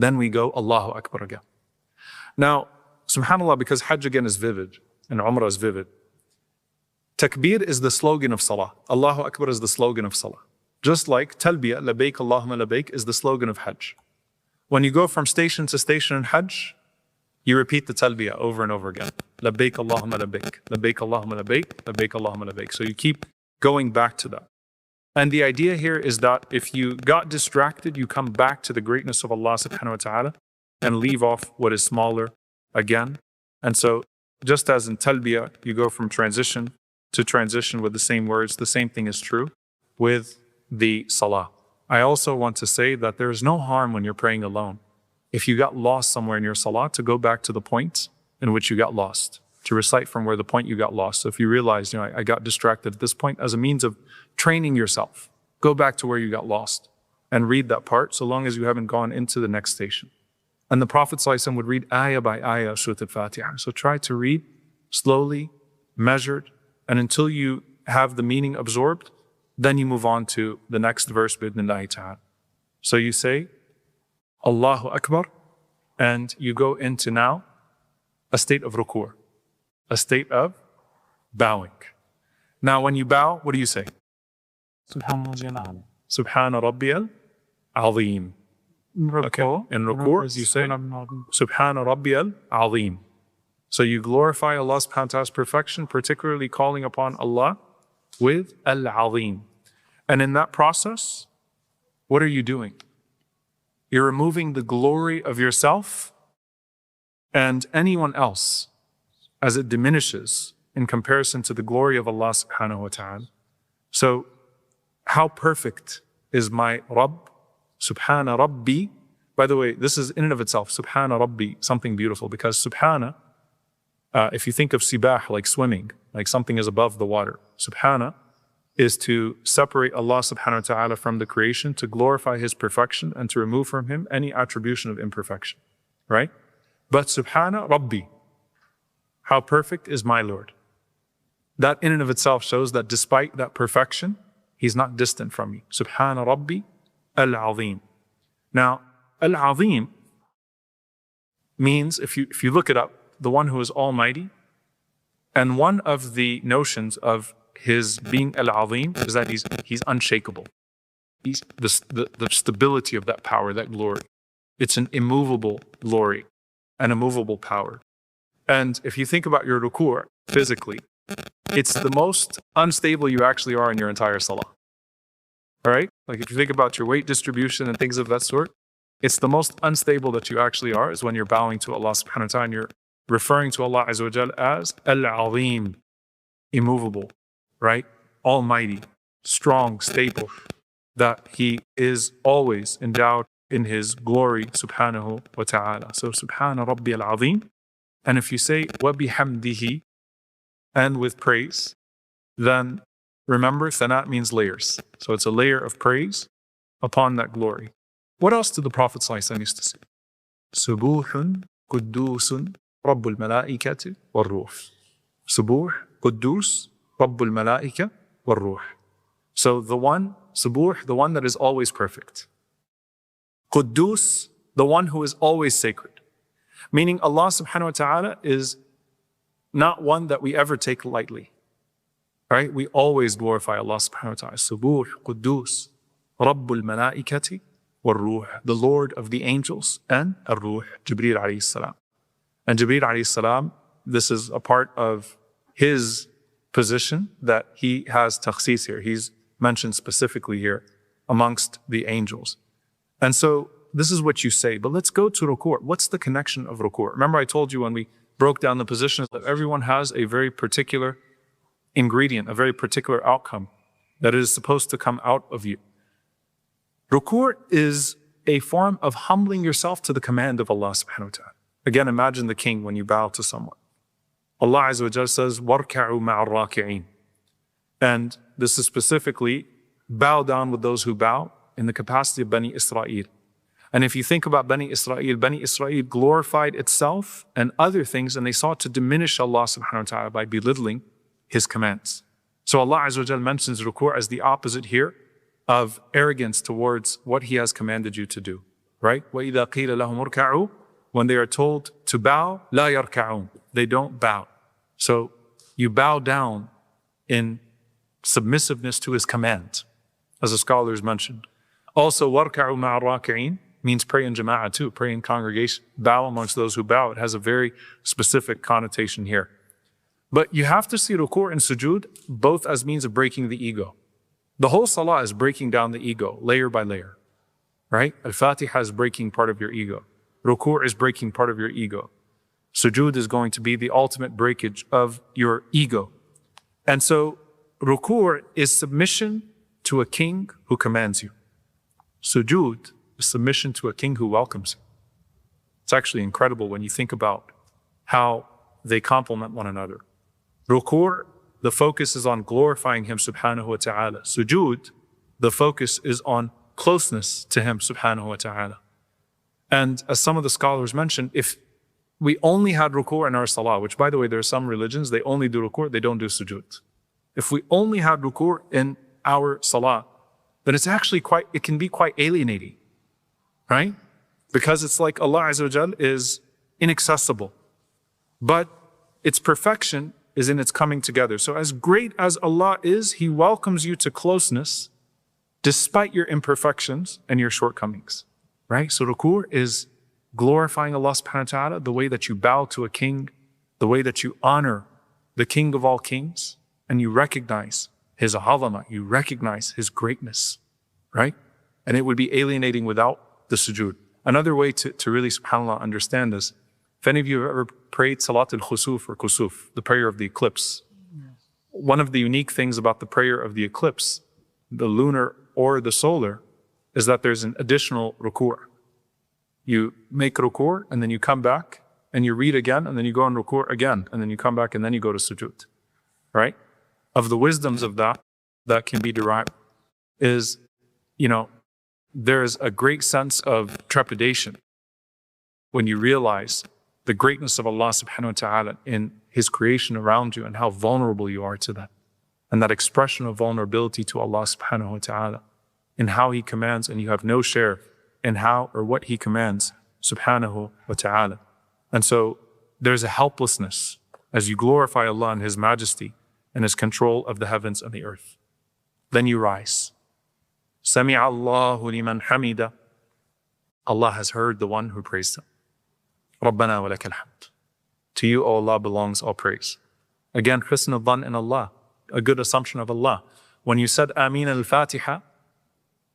Then we go Allahu Akbar again. Now, subhanAllah, because Hajj again is vivid and Umrah is vivid, Takbir is the slogan of Salah. Allahu Akbar is the slogan of Salah. Just like Talbiyah, Labayk Allahumma Labayk, is the slogan of Hajj. When you go from station to station in Hajj, you repeat the Talbiyah over and over again. Labayk Allahumma Labayk, Labayk Allahumma Labayk, Labayk Allahumma Labayk. So you keep going back to that. And the idea here is that if you got distracted, you come back to the greatness of Allah subhanahu wa ta'ala and leave off what is smaller again. And so just as in Talbiyah, you go from transition to transition with the same words, the same thing is true with the Salah. I also want to say that there is no harm when you're praying alone. If you got lost somewhere in your Salah, to go back to the point in which you got lost, to recite from where the point you got lost. So if you realize, I got distracted at this point, as a means of training yourself, go back to where you got lost and read that part so long as you haven't gone into the next station. And the Prophet ﷺ would read ayah by ayah Surah Al-Fatiha. So try to read slowly, measured, and until you have the meaning absorbed, then you move on to the next verse, bi'idhnillahi ta'ala. So you say, Allahu Akbar, and you go into now a state of ruku', a state of bowing. Now when you bow, what do you say? Subhana Rabbiyal Adheem. Okay. In ruku', you say Subhana Rabbiyal Adheem. So you glorify Allah subhanahu wa ta'ala's perfection, particularly calling upon Allah with Al-Azim. And in that process, what are you doing? You're removing the glory of yourself and anyone else as it diminishes in comparison to the glory of Allah subhanahu wa ta'ala. So how perfect is my Rabb? Subhana Rabbi. By the way, this is in and of itself, Subhana Rabbi, something beautiful, because Subhana, if you think of sibah, like swimming, like something is above the water. Subhana is to separate Allah subhanahu wa ta'ala from the creation, to glorify His perfection and to remove from Him any attribution of imperfection, right? But Subhana Rabbi, how perfect is my Lord. That in and of itself shows that despite that perfection, He's not distant from me. Subhana Rabbi Al-Azim. Now, Al-Azim means, if you look it up, the one who is almighty, and one of the notions of His being Al-Azim is that He's unshakable. He's the stability of that power, that glory. It's an immovable glory, an immovable power. And if you think about your ruku' physically, it's the most unstable you actually are in your entire salah. All right? Like if you think about your weight distribution and things of that sort, it's the most unstable that you actually are is when you're bowing to Allah subhanahu wa ta'ala and you're referring to Allah Azza wa Jal as Al-Azim, immovable, right? Almighty, strong, stable, that He is always endowed in His glory subhanahu wa ta'ala. So Subhana Rabbiyal Adheem. And if you say wa bihamdihi, and with praise, then remember Thana means layers. So it's a layer of praise upon that glory. What else did the Prophet ﷺ used to say? Subuhun Quddusun Rabbul Malaikati wal Ruh. Subuh, Quddus, Rabbul Malaika wal Ruh. So the one, Subuh, the one that is always perfect. Quddus, the one who is always sacred. Meaning Allah subhanahu wa ta'ala is not one that we ever take lightly. Right? We always glorify Allah subhanahu wa ta'ala. Subuh, Quddus, Rabbul Malaikati wal Ruh. The Lord of the angels and Ar-Ruh, Jibreel alayhi salam. And Jibreel alayhi salam, this is a part of his position that he has takhsis here. He's mentioned specifically here amongst the angels. And so this is what you say. But let's go to ruku'. What's the connection of ruku'? Remember I told you when we broke down the positions that everyone has a very particular ingredient, a very particular outcome that is supposed to come out of you. Ruku' is a form of humbling yourself to the command of Allah subhanahu wa ta'ala. Again, imagine the king when you bow to someone. Allah Azza wa Jalla says, وَارْكَعُوا مَعَ الرَّاكِعِينَ. And this is specifically, bow down with those who bow in the capacity of Bani Israel. And if you think about Bani Israel glorified itself and other things, and they sought to diminish Allah subhanahu wa ta'ala by belittling His commands. So Allah Azza wa Jalla mentions ruku' as the opposite here of arrogance towards what He has commanded you to do. right? وَإِذَا قِيلَ لَهُمُ ارْكَعُوا, when they are told to bow, لَا يَرْكَعُونَ, they don't bow. So you bow down in submissiveness to his command, as the scholars mentioned. Also, وَارْكَعُوا مَعَ الرَّاكِعِينَ means pray in jama'ah too, pray in congregation, bow amongst those who bow. It has a very specific connotation here. But you have to see ruku' and sujood both as means of breaking the ego. The whole salah is breaking down the ego, layer by layer, right? Al-Fatiha is breaking part of your ego. Ruku' is breaking part of your ego. Sujood is going to be the ultimate breakage of your ego. And so ruku' is submission to a king who commands you. Sujood is submission to a king who welcomes you. It's actually incredible when you think about how they complement one another. Ruku', the focus is on glorifying him subhanahu wa ta'ala. Sujood, the focus is on closeness to him subhanahu wa ta'ala. And as some of the scholars mentioned, if we only had ruku' in our salah, which by the way, there are some religions, they only do ruku', they don't do sujood. If we only had ruku' in our salah, then it's actually it can be quite alienating, right? Because it's like Allah Azza wa Jal is inaccessible, but its perfection is in its coming together. So as great as Allah is, He welcomes you to closeness despite your imperfections and your shortcomings, right? So ruku' is glorifying Allah subhanahu wa ta'ala, the way that you bow to a king, the way that you honor the king of all kings, and you recognize his azama, you recognize his greatness, right? And it would be alienating without the sujood. Another way to really, subhanAllah, understand this, if any of you have ever prayed Salat al-Khusuf or Kusuf, the prayer of the eclipse, one of the unique things about the prayer of the eclipse, the lunar or the solar, is that there's an additional ruku'. You make ruku' and then you come back and you read again and then you go on ruku' again and then you come back and then you go to sujood, right? Of the wisdoms of that can be derived is, there's a great sense of trepidation when you realize the greatness of Allah subhanahu wa ta'ala in His creation around you and how vulnerable you are to that. And that expression of vulnerability to Allah subhanahu wa ta'ala in how He commands, and you have no share in how or what He commands subhanahu wa ta'ala. And so there's a helplessness as you glorify Allah and His majesty and His control of the heavens and the earth. Then you rise. Sami'a Allahu liman hamida. Allah has heard the one who praised Him. Rabbana wa lakal hamd. To you, O Allah, belongs all praise. Again, husn al-dhan in Allah, a good assumption of Allah. When you said Ameen al-Fatiha,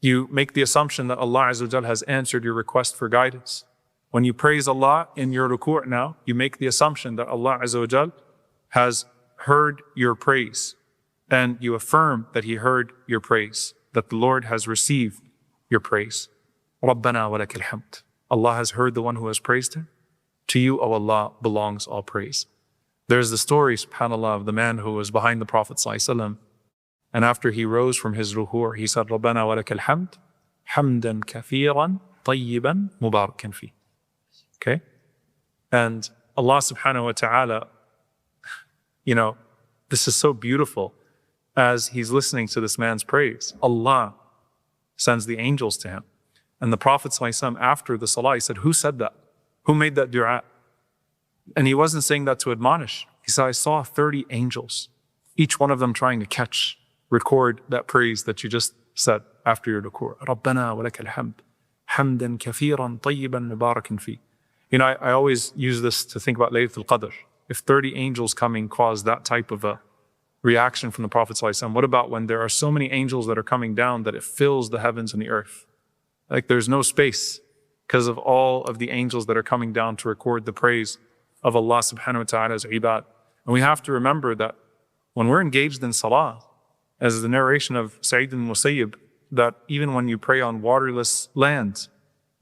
you make the assumption that Allah Azza wa Jal has answered your request for guidance. When you praise Allah in your ruku' now, you make the assumption that Allah Azza wa Jal has heard your praise, and you affirm that He heard your praise, that the Lord has received your praise. Rabbana wa lakal hamd. Allah has heard the one who has praised Him. To you, O Allah, belongs all praise. There's the story, subhanAllah, of the man who was behind the Prophet ﷺ, and after he rose from his ruku', he said, Rabbana wa lakal hamd, hamdan kathiran, tayyiban, mubarakan fi. Okay? And Allah subhanahu wa ta'ala, this is so beautiful. As he's listening to this man's praise, Allah sends the angels to him. And the Prophet ﷺ, after the salah, he said, who said that? Who made that dua? And he wasn't saying that to admonish. He said, I saw 30 angels, each one of them trying to record that praise that you just said after your ruku'. Rabbana wa lakal hamd, hamdan kathiran tayyiban mubarakan fi. I always use this to think about Laylatul Qadr. If 30 angels coming cause that type of a reaction from the Prophet ﷺ, what about when there are so many angels that are coming down that it fills the heavens and the earth? Like there's no space because of all of the angels that are coming down to record the praise of Allah subhanahu wa ta'ala's ibad. And we have to remember that when we're engaged in salah, as the narration of Sa'id al-Musayyib, that even when you pray on waterless lands,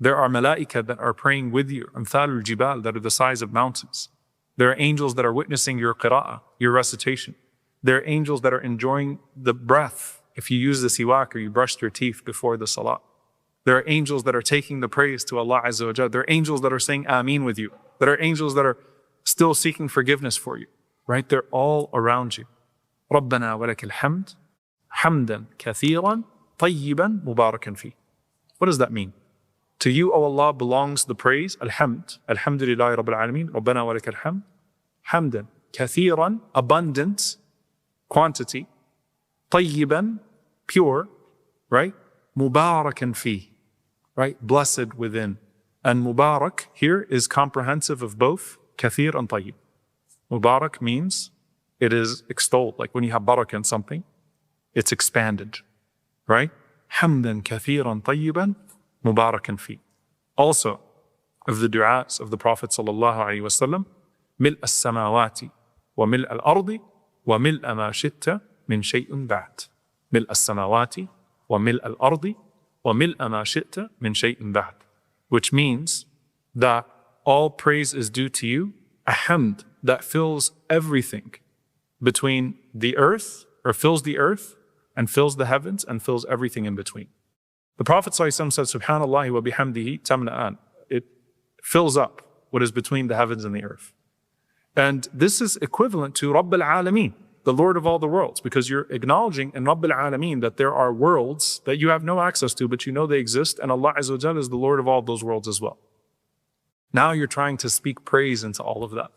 there are malaika that are praying with you, amthal al-jibal, that are the size of mountains. There are angels that are witnessing your qira'ah, your recitation. There are angels that are enjoying the breath if you use the siwak or you brushed your teeth before the salah. There are angels that are taking the praise to Allah Azza wa Jalla. There are angels that are saying Ameen with you. There are angels that are still seeking forgiveness for you, right? They're all around you. Rabbana wa lakal hamd, hamdan kathiran, tayyiban, mubarakan fi. What does that mean? To you, O Allah, belongs the praise, alhamd, alhamdulillahi rabbil alameen, rabbana wa lakal hamd, hamdan, kathiran, abundant, quantity, tayyiban, pure, right? Mubarakan fi, right? Blessed within. And mubarak here is comprehensive of both kathir and tayyib. Mubarak means it is extolled, like when you have barakah in something, it's expanded, right? Hamdan kathiran tayyiban mubarakan fi. Also, of the du'as of the Prophet sallallahu alaihi wasallam, mil as-samawati wa mil al-ardi wa mil ma shi'ta min shay'in ba'd. Mil as-samawati wa mil al-ardi wa mil ma shi'ta min shay'in ba'd. Which means that all praise is due to you, a hamd that fills everything between the earth, or fills the earth and fills the heavens and fills everything in between. The Prophet ﷺ said, Subhanallah wa bihamdihi tamna'an. It fills up what is between the heavens and the earth. And this is equivalent to Rabbil Alameen, the Lord of all the worlds, because you're acknowledging in Rabbil Alameen that there are worlds that you have no access to, but you know they exist, and Allah Azza wa Jalla is the Lord of all those worlds as well. Now you're trying to speak praise into all of that.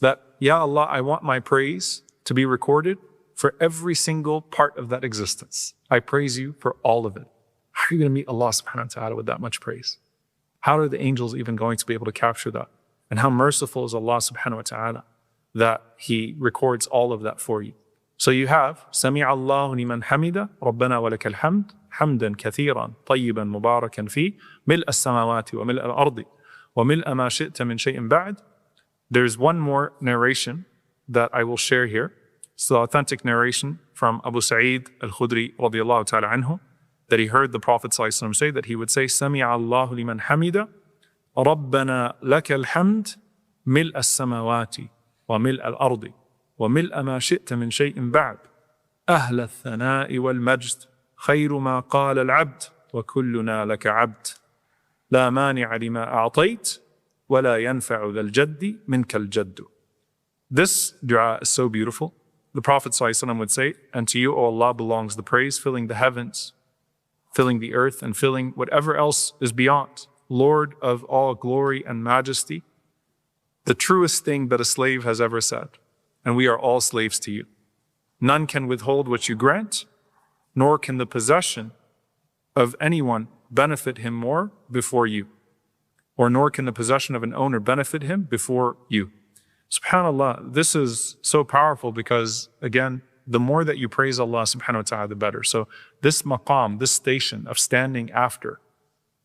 That, Ya Allah, I want my praise to be recorded for every single part of that existence. I praise you for all of it. How are you going to meet Allah subhanahu wa ta'ala with that much praise? How are the angels even going to be able to capture that? And how merciful is Allah subhanahu wa ta'ala that He records all of that for you. So you have Sami' Allahu liman hamida, Rabbana wa lakal hamd, hamdan kathiran, tayyiban mubarakan fi, mil as-samawati wa mil al-ardi, wa mil ma shi'ta min shay'in ba'd. There's one more narration that I will share here. It's the authentic narration from Abu Sa'id al-Khudri radiyallahu ta'ala anhu, that he heard the Prophet ﷺ say that he would say, Sami' Allahu liman hamida, Rabbana lakal hamd, mil as-samawati wa mil al-ardi wa mil ma shi'ta min shay'in ba'd. أهل الثناء والمجد خير ما قال العبد وكلنا لك عبد لا مانع لما أعطيت ولا ينفع ذا الجد منك الجد. This dua is so beautiful. The Prophet ﷺ would say, and to you, O Allah, belongs the praise, filling the heavens, filling the earth, and filling whatever else is beyond. Lord of all glory and majesty, the truest thing that a slave has ever said, and we are all slaves to you. None can withhold what you grant, nor can the possession of anyone benefit him more before you, or nor can the possession of an owner benefit him before you. SubhanAllah, this is so powerful because, again, the more that you praise Allah subhanahu wa ta'ala, the better. So this maqam, this station of standing after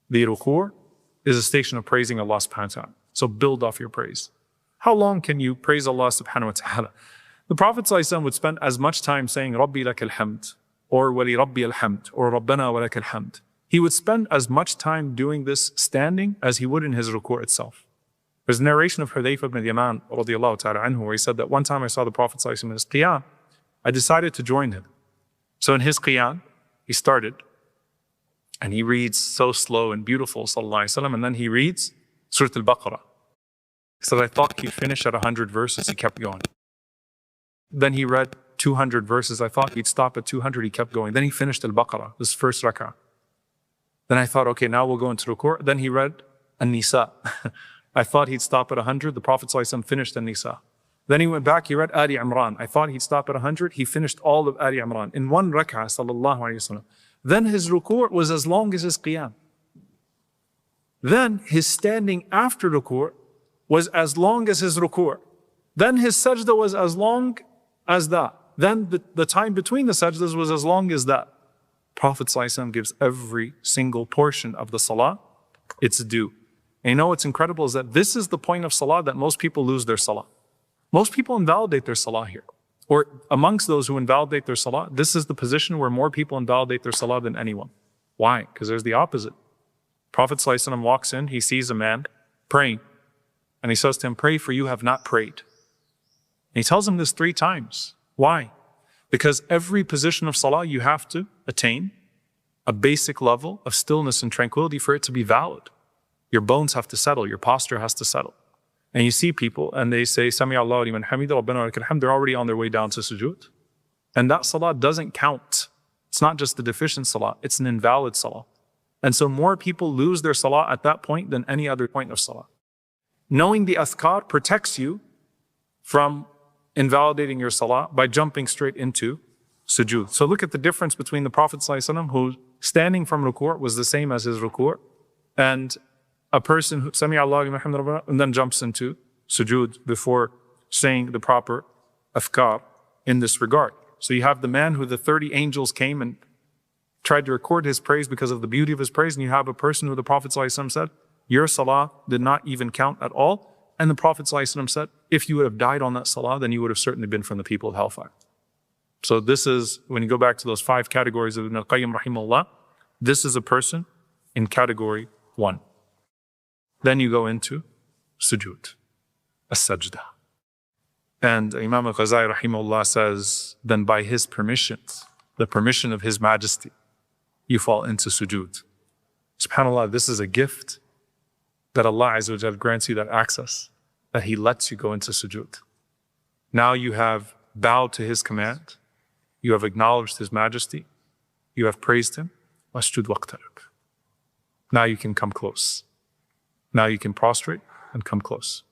the ruku' is a station of praising Allah subhanahu wa ta'ala. So build off your praise. How long can you praise Allah subhanahu wa ta'ala? The Prophet ﷺ would spend as much time saying, Rabbi lakal hamd, or Wali Rabbiyal Adheem, or Rabbana wa lakal hamd. He would spend as much time doing this standing as he would in his ruku' itself. There's a narration of Hudayfa ibn Yaman radiyallahu ta'ala anhu, where he said that one time I saw the Prophet ﷺ in his qiyam. I decided to join him. So in his qiyam, he started, and he reads so slow and beautiful, sallallahu alayhi wa sallam, and then he reads Surah Al-Baqarah. He said, I thought he'd finish at 100 verses, he kept going. Then he read 200 verses, I thought he'd stop at 200, he kept going. Then he finished Al-Baqarah, this first rak'ah. Then I thought, okay, now we'll go into ruku'. Then he read An-Nisa. I thought he'd stop at 100, the Prophet ﷺ finished An-Nisa. Then he went back, he read Ali Imran. I thought he'd stop at 100, he finished all of Ali Imran in one rak'ah, sallallahu alayhi wa sallam. Then his ruku' was as long as his qiyam. Then his standing after ruku' was as long as his ruku'. Then his sajda was as long as that. Then the time between the sajdas was as long as that. Prophet ﷺ gives every single portion of the salah its due. And you know what's incredible is that this is the point of salah that most people lose their salah. Most people invalidate their salah here. Or amongst those who invalidate their salah, this is the position where more people invalidate their salah than anyone. Why? Because there's the opposite. Prophet ﷺ walks in, he sees a man praying, and he says to him, pray for you have not prayed. And he tells him this 3 times. Why? Because every position of salah you have to attain a basic level of stillness and tranquility for it to be valid. Your bones have to settle, your posture has to settle. And you see people and they say, Sami Allahu liman hamida, Rabbana wa lakal hamd, they're already on their way down to sujood. And that salah doesn't count. It's not just the deficient salah, it's an invalid salah. And so more people lose their salah at that point than any other point of salah. Knowing the azkar protects you from invalidating your salah by jumping straight into sujood. So look at the difference between the Prophet ﷺ, who standing from ruku' was the same as his ruku', and a person who Sami Allahu liman hamidah and then jumps into sujood before saying the proper azkar in this regard. So you have the man who the 30 angels came and tried to record his praise because of the beauty of his praise, and you have a person who the Prophet ﷺ said, your salah did not even count at all. And the Prophet ﷺ said, if you would have died on that salah, then you would have certainly been from the people of hellfire. So this is, when you go back to those 5 categories of Ibn al-Qayyim rahimahullah, this is a person in category 1. Then you go into sujood, as-sajda. And Imam al-Ghazali rahimahullah says, then by his permissions, the permission of His Majesty, you fall into sujood. SubhanAllah, this is a gift that Allah Azza wa Jal grants you that access, that He lets you go into sujood. Now you have bowed to His command, you have acknowledged His Majesty, you have praised Him, wasjud waqtarib. Now you can come close. Now you can prostrate and come close.